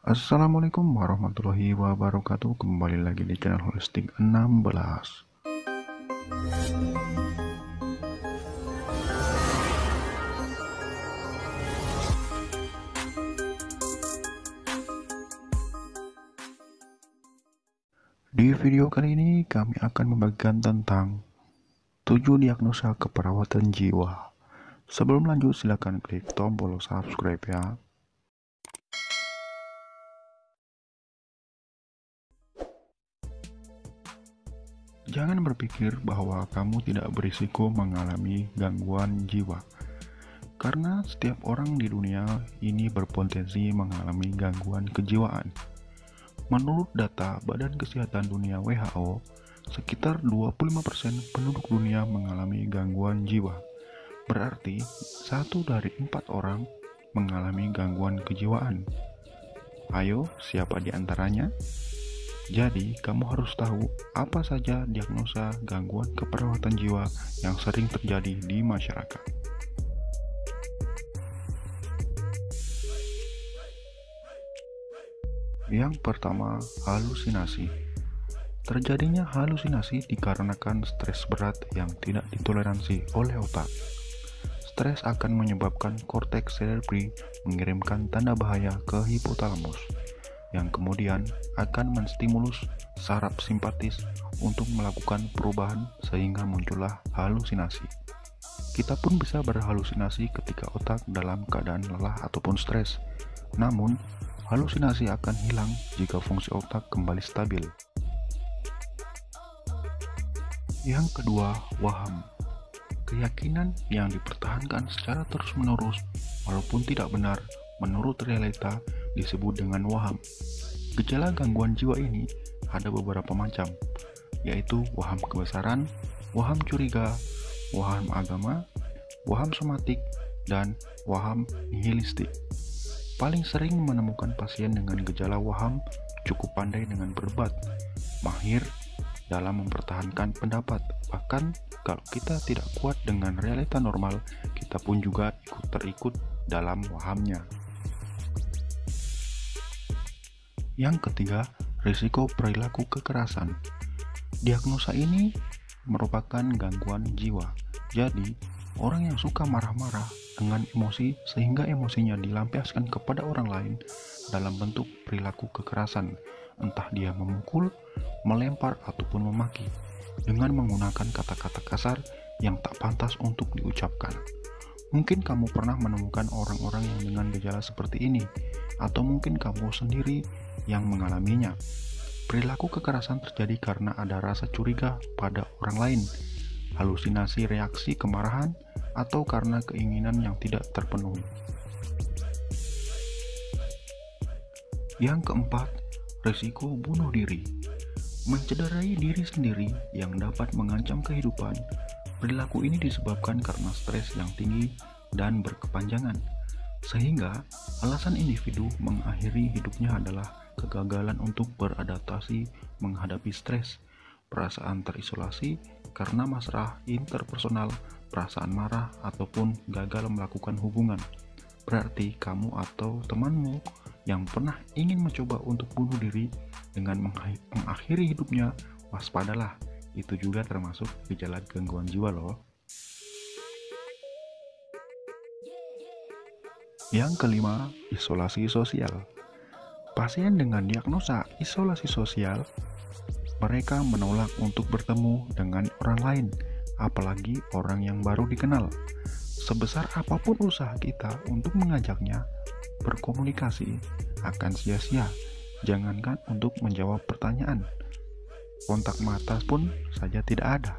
Assalamualaikum warahmatullahi wabarakatuh. Kembali lagi di channel Holistik 16. Di video kali ini kami akan membagikan tentang 7 diagnosa keperawatan jiwa. Sebelum lanjut silakan klik tombol subscribe ya. Jangan berpikir bahwa kamu tidak berisiko mengalami gangguan jiwa, karena setiap orang di dunia ini berpotensi mengalami gangguan kejiwaan. Menurut data Badan Kesehatan Dunia WHO, sekitar 25% penduduk dunia mengalami gangguan jiwa. Berarti 1 dari 4 orang mengalami gangguan kejiwaan. Ayo, siapa di antaranya? Jadi, kamu harus tahu apa saja diagnosa gangguan keperawatan jiwa yang sering terjadi di masyarakat. Yang pertama, halusinasi. Terjadinya halusinasi dikarenakan stres berat yang tidak ditoleransi oleh otak. Stres akan menyebabkan korteks cerebri mengirimkan tanda bahaya ke hipotalamus, yang kemudian akan menstimulus saraf simpatis untuk melakukan perubahan sehingga muncullah halusinasi. Kita pun bisa berhalusinasi ketika otak dalam keadaan lelah ataupun stres. Namun, halusinasi akan hilang jika fungsi otak kembali stabil. Yang kedua, waham. Keyakinan yang dipertahankan secara terus-menerus walaupun tidak benar menurut realita disebut dengan waham. Gejala gangguan jiwa ini ada beberapa macam, yaitu waham kebesaran, waham curiga, waham agama, waham somatik, dan waham nihilistik. Paling sering menemukan pasien dengan gejala waham cukup pandai dengan berdebat, mahir dalam mempertahankan pendapat. Bahkan kalau kita tidak kuat dengan realita normal, kita pun juga ikut-terikut dalam wahamnya. Yang ketiga, risiko perilaku kekerasan. Diagnosa ini merupakan gangguan jiwa. Jadi, orang yang suka marah-marah dengan emosi sehingga emosinya dilampiaskan kepada orang lain dalam bentuk perilaku kekerasan, entah dia memukul, melempar, ataupun memaki, dengan menggunakan kata-kata kasar yang tak pantas untuk diucapkan. Mungkin kamu pernah menemukan orang-orang yang dengan gejala seperti ini, atau mungkin kamu sendiri yang mengalaminya. Perilaku kekerasan terjadi karena ada rasa curiga pada orang lain, halusinasi reaksi kemarahan, atau karena keinginan yang tidak terpenuhi. Yang keempat, risiko bunuh diri. Mencederai diri sendiri yang dapat mengancam kehidupan. Perilaku ini disebabkan karena stres yang tinggi dan berkepanjangan, sehingga alasan individu mengakhiri hidupnya adalah kegagalan untuk beradaptasi menghadapi stres, perasaan terisolasi karena masalah interpersonal, perasaan marah, ataupun gagal melakukan hubungan. Berarti kamu atau temanmu yang pernah ingin mencoba untuk bunuh diri dengan mengakhiri hidupnya, waspadalah. Itu juga termasuk gejala gangguan jiwa loh. Yang kelima, isolasi sosial. Pasien dengan diagnosa isolasi sosial, mereka menolak untuk bertemu dengan orang lain, apalagi orang yang baru dikenal. Sebesar apapun usaha kita untuk mengajaknya berkomunikasi, akan sia-sia. Jangankan untuk menjawab pertanyaan, kontak mata pun saja tidak ada.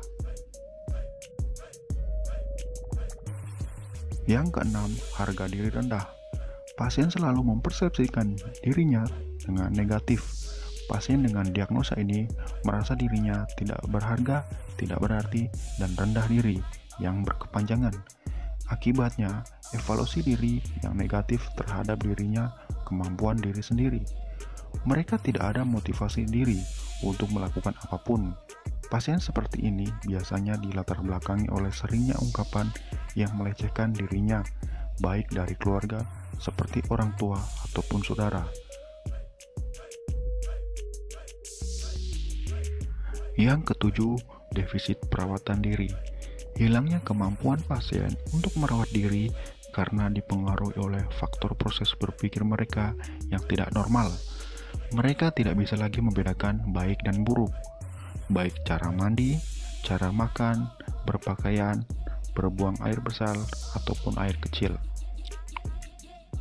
Yang keenam, harga diri rendah. Pasien selalu mempersepsikan dirinya dengan negatif. Pasien dengan diagnosa ini merasa dirinya tidak berharga, tidak berarti, dan rendah diri yang berkepanjangan. Akibatnya, evaluasi diri yang negatif terhadap dirinya, kemampuan diri sendiri. Mereka tidak ada motivasi diri untuk melakukan apapun. Pasien seperti ini biasanya dilatar belakangi oleh seringnya ungkapan yang melecehkan dirinya, baik dari keluarga, seperti orang tua ataupun saudara. Yang ketujuh, defisit perawatan diri. Hilangnya kemampuan pasien untuk merawat diri karena dipengaruhi oleh faktor proses berpikir mereka yang tidak normal. Mereka tidak bisa lagi membedakan baik dan buruk, baik cara mandi, cara makan, berpakaian, berbuang air besar, ataupun air kecil.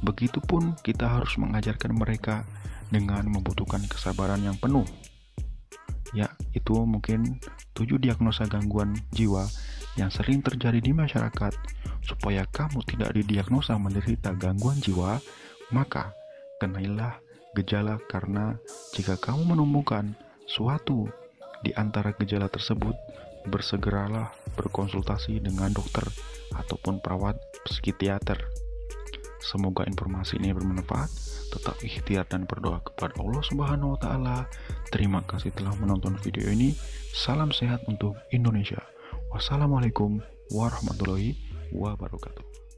Begitupun kita harus mengajarkan mereka dengan membutuhkan kesabaran yang penuh. Ya, itu mungkin 7 diagnosa gangguan jiwa yang sering terjadi di masyarakat. Supaya kamu tidak didiagnosa menderita gangguan jiwa, maka kenailah gejala, karena jika kamu menemukan suatu di antara gejala tersebut, bersegeralah berkonsultasi dengan dokter ataupun perawat psikiater. Semoga informasi ini bermanfaat. Tetap ikhtiar dan berdoa kepada Allah Subhanahu wa Ta'ala. Terima kasih telah menonton video ini. Salam sehat untuk Indonesia. Wassalamualaikum warahmatullahi wabarakatuh.